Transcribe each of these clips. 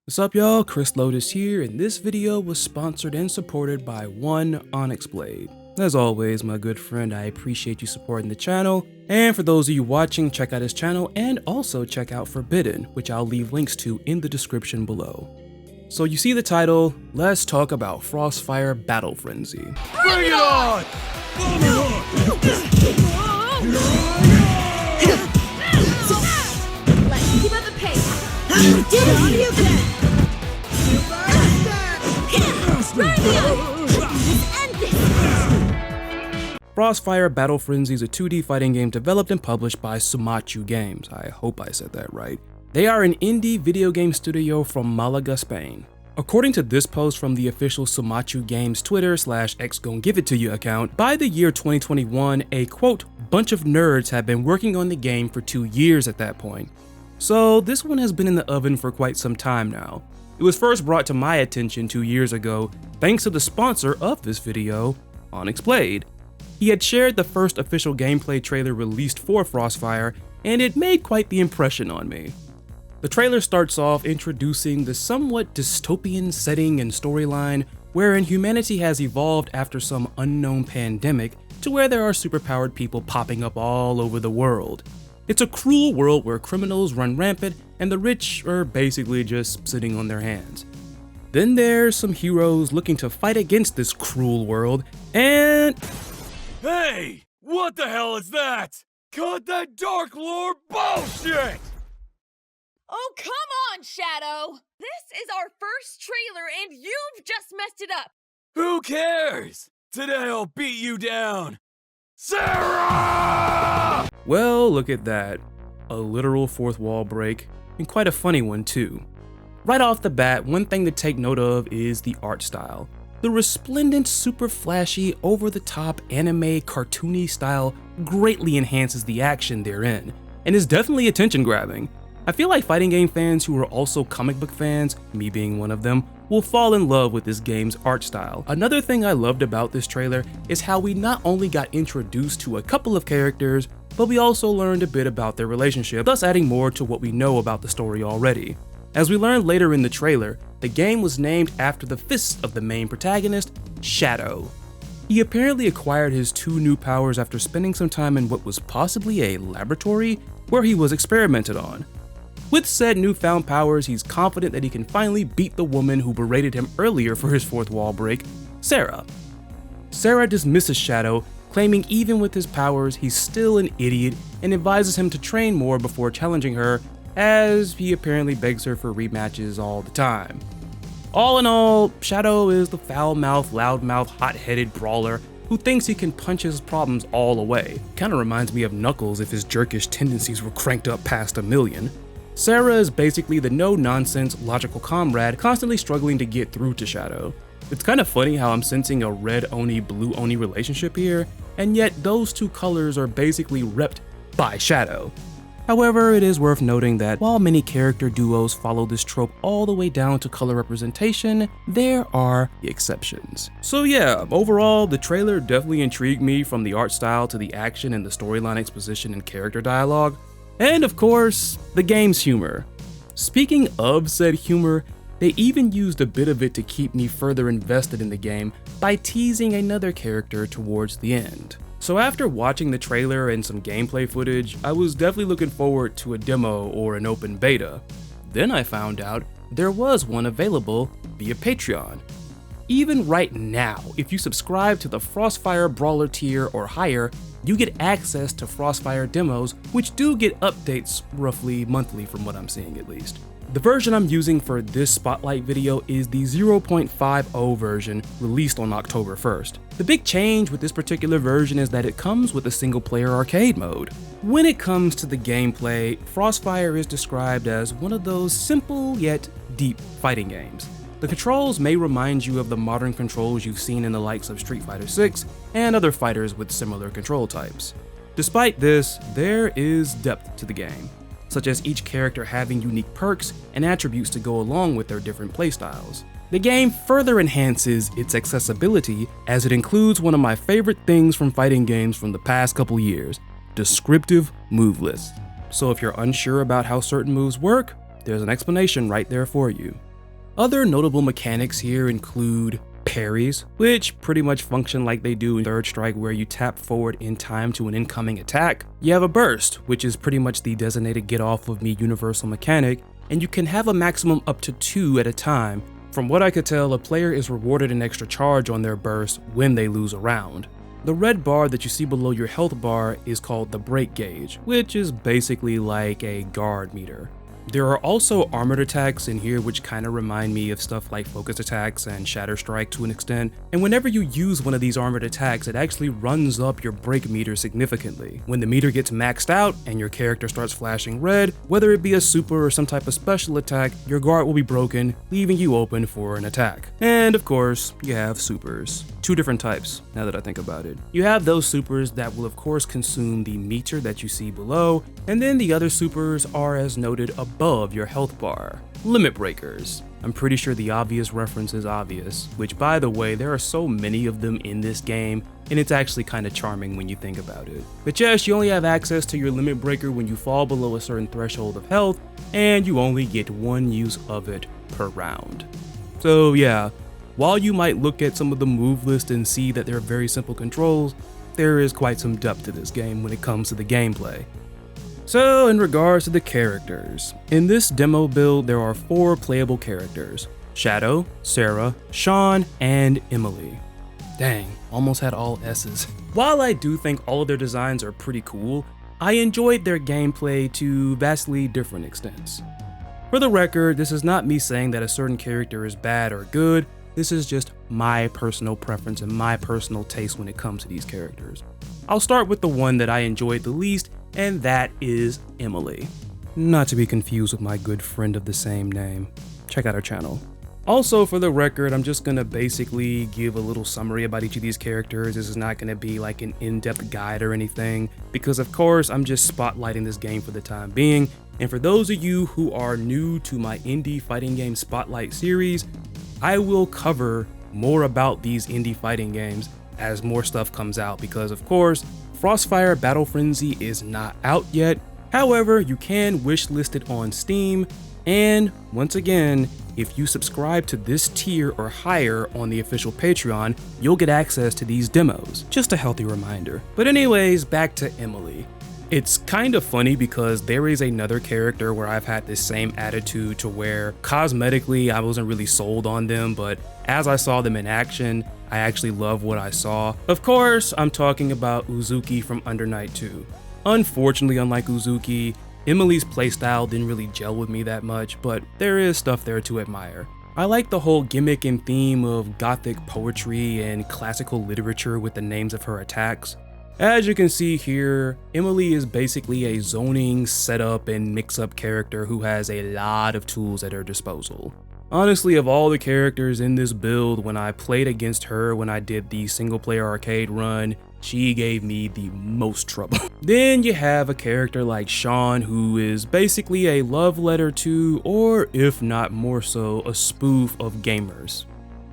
What's up y'all, Chris Lotus here, and this video was sponsored and supported by One Onyx Blade. As always, my good friend, I appreciate you supporting the channel, and for those of you watching, check out his channel and also check out Forbidden, which I'll leave links to in the description below. So you see the title, let's talk about FrostFire Battle Frenzy. Bring it on! Let's keep up the pace. You did it! On you then! FrostFire Battle Frenzy is a 2D fighting game developed and published by Sumachu Games. I hope I said that right. They are an indie video game studio from Malaga, Spain. According to this post from the official Sumachu Games Twitter/XGonGiveItToYou account, by the year 2021, a quote, bunch of nerds have been working on the game for 2 years at that point. So this one has been in the oven for quite some time now. It was first brought to my attention 2 years ago, thanks to the sponsor of this video, Onyx Blade. He had shared the first official gameplay trailer released for FrostFire, and it made quite the impression on me. The trailer starts off introducing the somewhat dystopian setting and storyline wherein humanity has evolved after some unknown pandemic to where there are superpowered people popping up all over the world. It's a cruel world where criminals run rampant and the rich are basically just sitting on their hands. Then there's some heroes looking to fight against this cruel world, and Hey! What the hell is that? Cut that Dark Lord bullshit! Oh, come on, Shadow! This is our first trailer and you've just messed it up! Who cares? Today I'll beat you down! Sarah! well, look at that. A literal fourth wall break, and quite a funny one too. Right off the bat, one thing to take note of is the art style. The resplendent, super flashy, over-the-top anime cartoony style greatly enhances the action therein, and is definitely attention-grabbing. I feel like fighting game fans who are also comic book fans, me being one of them, will fall in love with this game's art style. Another thing I loved about this trailer is how we not only got introduced to a couple of characters, but we also learned a bit about their relationship, thus adding more to what we know about the story already. As we learned later in the trailer, the game was named after the fists of the main protagonist, Shadow. He apparently acquired his 2 new powers after spending some time in what was possibly a laboratory where he was experimented on. With said newfound powers, he's confident that he can finally beat the woman who berated him earlier for his fourth wall break, Sarah. Sarah dismisses Shadow, claiming even with his powers, he's still an idiot and advises him to train more before challenging her, as he apparently begs her for rematches all the time. All in all, Shadow is the foul-mouthed, loud-mouthed, hot-headed brawler who thinks he can punch his problems all away. Kinda reminds me of Knuckles if his jerkish tendencies were cranked up past 1,000,000. Sarah is basically the no-nonsense, logical comrade constantly struggling to get through to Shadow. It's kinda funny how I'm sensing a red Oni, blue Oni relationship here, and yet those 2 colors are basically repped by Shadow. However, it is worth noting that while many character duos follow this trope all the way down to color representation, there are exceptions. So yeah, overall, the trailer definitely intrigued me from the art style to the action and the storyline exposition and character dialogue, and of course, the game's humor. Speaking of said humor, they even used a bit of it to keep me further invested in the game by teasing another character towards the end. So after watching the trailer and some gameplay footage, I was definitely looking forward to a demo or an open beta. Then I found out there was one available via Patreon. Even right now, if you subscribe to the FrostFire Brawler tier or higher, you get access to FrostFire demos, which do get updates roughly monthly from what I'm seeing at least. The version I'm using for this spotlight video is the 0.50 version released on October 1st. The big change with this particular version is that it comes with a single player arcade mode. When it comes to the gameplay, FrostFire is described as one of those simple yet deep fighting games. The controls may remind you of the modern controls you've seen in the likes of Street Fighter 6 and other fighters with similar control types. Despite this, there is depth to the game, such as each character having unique perks and attributes to go along with their different playstyles. The game further enhances its accessibility as it includes one of my favorite things from fighting games from the past couple years, descriptive move lists. So if you're unsure about how certain moves work, there's an explanation right there for you. Other notable mechanics here include parries, which pretty much function like they do in Third Strike, where you tap forward in time to an incoming attack. You have a burst, which is pretty much the designated get off of me universal mechanic, and you can have a maximum up to 2 at a time. From what I could tell, a player is rewarded an extra charge on their burst when they lose a round. The red bar that you see below your health bar is called the break gauge, which is basically like a guard meter. There are also armored attacks in here which kind of remind me of stuff like focus attacks and shatter strike to an extent, and whenever you use one of these armored attacks, it actually runs up your break meter significantly. When the meter gets maxed out and your character starts flashing red, whether it be a super or some type of special attack, your guard will be broken, leaving you open for an attack. And of course, you have supers. 2 different types, now that I think about it. You have those supers that will of course consume the meter that you see below, and then the other supers are as noted above your health bar. Limit breakers. I'm pretty sure the obvious reference is obvious, which by the way, there are so many of them in this game, and it's actually kind of charming when you think about it. But yes, you only have access to your limit breaker when you fall below a certain threshold of health, and you only get 1 use of it per round. So yeah, while you might look at some of the move list and see that they're very simple controls, there is quite some depth to this game when it comes to the gameplay. So in regards to the characters, in this demo build there are 4 playable characters: Shadow, Sarah, Sean, and Emily. Dang, almost had all S's. While I do think all of their designs are pretty cool, I enjoyed their gameplay to vastly different extents. For the record, this is not me saying that a certain character is bad or good. This is just my personal preference and my personal taste when it comes to these characters. I'll start with the one that I enjoyed the least, and that is Emily. Not to be confused with my good friend of the same name. Check out her channel. Also, for the record, I'm just gonna basically give a little summary about each of these characters. This is not gonna be like an in-depth guide or anything, because of course I'm just spotlighting this game for the time being. And for those of you who are new to my indie fighting game spotlight series, I will cover more about these indie fighting games as more stuff comes out, because of course, FrostFire Battle Frenzy is not out yet. However, you can wishlist it on Steam, and once again, if you subscribe to this tier or higher on the official Patreon, you'll get access to these demos. Just a healthy reminder. But anyways, back to Emily. It's kind of funny because there is another character where I've had this same attitude to where cosmetically I wasn't really sold on them, but as I saw them in action, I actually love what I saw. Of course, I'm talking about Uzuki from Under Night 2. Unfortunately, unlike Uzuki, Emily's playstyle didn't really gel with me that much, but there is stuff there to admire. I like the whole gimmick and theme of gothic poetry and classical literature with the names of her attacks. As you can see here, Emily is basically a zoning, setup, and mix-up character who has a lot of tools at her disposal. Honestly, of all the characters in this build, when I played against her when I did the single-player arcade run, she gave me the most trouble. Then you have a character like Sean, who is basically a love letter to, or if not more so, a spoof of gamers.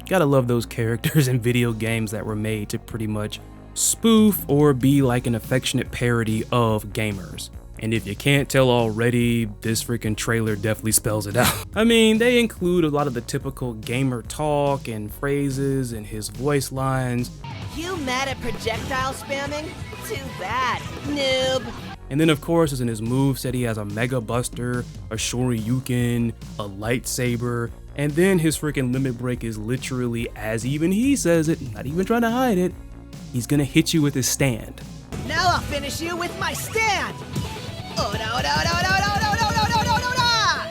Gotta love those characters in video games that were made to pretty much spoof or be like an affectionate parody of gamers. And if you can't tell already, this freaking trailer definitely spells it out. I mean, they include a lot of the typical gamer talk and phrases and his voice lines. You mad at projectile spamming? Too bad, noob. And then of course, as in his moveset, he has a Mega Buster, a Shoryuken, a lightsaber, and then his freaking limit break is literally, as even he says it, not even trying to hide it, he's gonna hit you with his stand. Now I'll finish you with my stand. Oh no no no no no no no no no no no!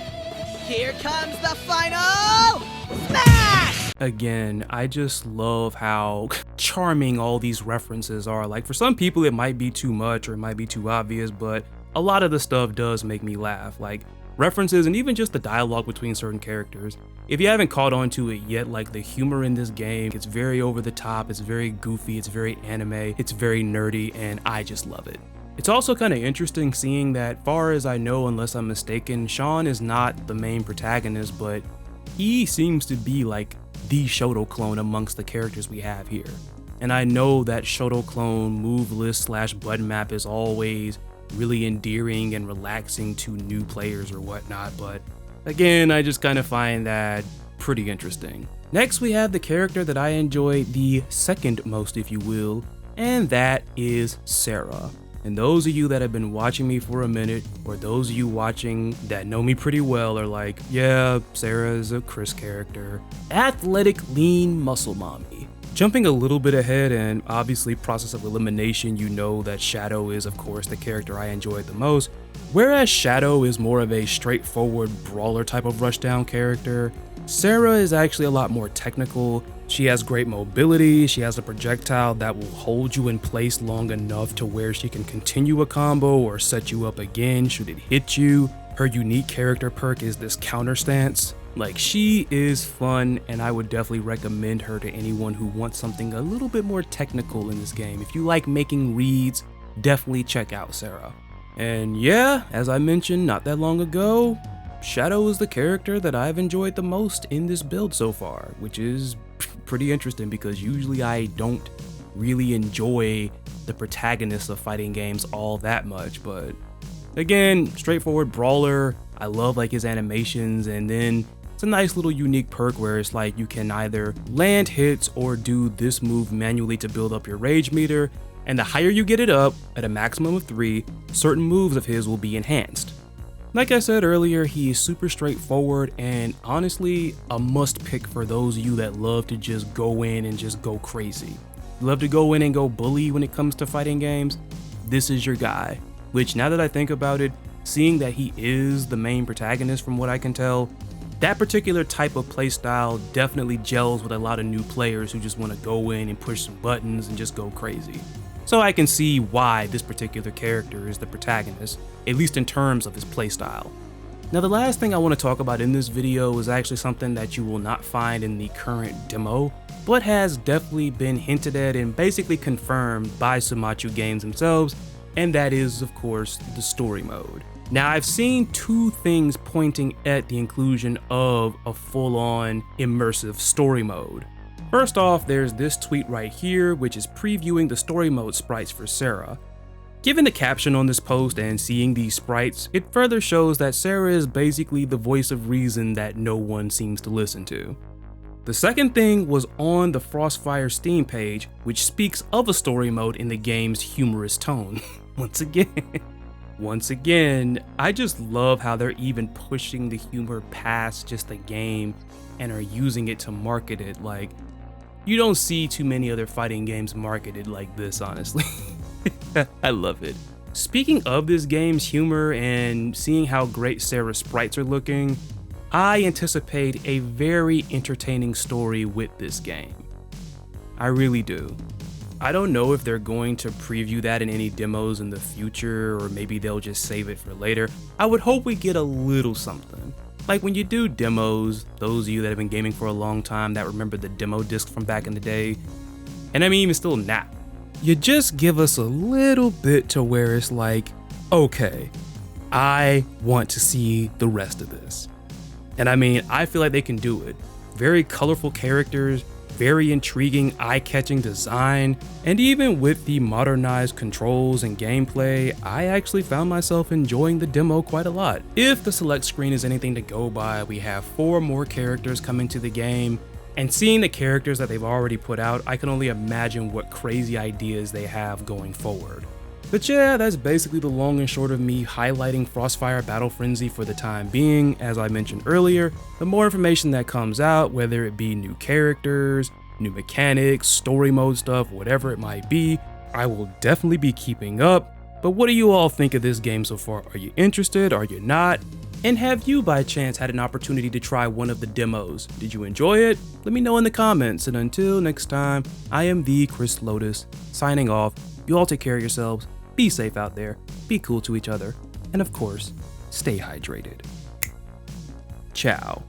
Here comes the final smash! Again, I just love how charming all these references are. Like, for some people it might be too much or it might be too obvious, but a lot of the stuff does make me laugh. Like, references and even just the dialogue between certain characters. If you haven't caught on to it yet, like, the humor in this game, it's very over the top, it's very goofy, it's very anime, it's very nerdy, and I just love it. It's also kind of interesting seeing that, far as I know, unless I'm mistaken, Sean is not the main protagonist, but he seems to be like the Shoto clone amongst the characters we have here. And I know that Shoto clone move list / button map is always really endearing and relaxing to new players or whatnot, but again, I just kind of find that pretty interesting. Next, we have the character that I enjoy the second most, if you will, and that is Sarah. And those of you that have been watching me for a minute, or those of you watching that know me pretty well are like, yeah, Sarah is a Chris character. Athletic, lean muscle mommy. Jumping a little bit ahead, and obviously process of elimination, you know that Shadow is of course the character I enjoyed the most. Whereas Shadow is more of a straightforward brawler type of rushdown character, Sarah is actually a lot more technical. She has great mobility, she has a projectile that will hold you in place long enough to where she can continue a combo or set you up again should it hit you. Her unique character perk is this counter stance. Like, she is fun, and I would definitely recommend her to anyone who wants something a little bit more technical in this game. If you like making reads, definitely check out Sarah. And yeah, as I mentioned not that long ago, Shadow is the character that I've enjoyed the most in this build so far, which is pretty interesting because usually I don't really enjoy the protagonists of fighting games all that much, but again, straightforward brawler. I love like his animations, and then it's a nice little unique perk where it's like you can either land hits or do this move manually to build up your rage meter, and the higher you get it up, at a maximum of 3, certain moves of his will be enhanced. Like I said earlier, he is super straightforward and honestly a must pick for those of you that love to just go in and just go crazy. Love to go in and go bully when it comes to fighting games, this is your guy. Which, now that I think about it, seeing that he is the main protagonist from what I can tell, that particular type of playstyle definitely gels with a lot of new players who just want to go in and push some buttons and just go crazy. So I can see why this particular character is the protagonist, at least in terms of his playstyle. Now, the last thing I want to talk about in this video is actually something that you will not find in the current demo, but has definitely been hinted at and basically confirmed by Sumachu Games themselves, and that is, of course, the story mode. Now, I've seen 2 things pointing at the inclusion of a full-on immersive story mode. First off, there's this tweet right here, which is previewing the story mode sprites for Sarah. Given the caption on this post and seeing these sprites, it further shows that Sarah is basically the voice of reason that no one seems to listen to. The second thing was on the FrostFire Steam page, which speaks of a story mode in the game's humorous tone. Once again, I just love how they're even pushing the humor past just the game and are using it to market it. Like, you don't see too many other fighting games marketed like this, honestly. I love it. Speaking of this game's humor and seeing how great Sarah's sprites are looking, I anticipate a very entertaining story with this game. I really do. I don't know if they're going to preview that in any demos in the future, or maybe they'll just save it for later. I would hope we get a little something. Like when you do demos, those of you that have been gaming for a long time that remember the demo disc from back in the day, and I mean even still now, you just give us a little bit to where it's like, okay, I want to see the rest of this. And I mean, I feel like they can do it. Very colorful characters, very intriguing, eye-catching design, and even with the modernized controls and gameplay, I actually found myself enjoying the demo quite a lot. If the select screen is anything to go by, we have 4 more characters coming to the game, and seeing the characters that they've already put out, I can only imagine what crazy ideas they have going forward. But yeah, that's basically the long and short of me highlighting FrostFire Battle Frenzy for the time being. As I mentioned earlier, the more information that comes out, whether it be new characters, new mechanics, story mode stuff, whatever it might be, I will definitely be keeping up. But what do you all think of this game so far? Are you interested? Are you not? And have you by chance had an opportunity to try one of the demos? Did you enjoy it? Let me know in the comments. And until next time, I am the Chris Lotus, signing off. You all take care of yourselves. Be safe out there, be cool to each other, and of course, stay hydrated. Ciao.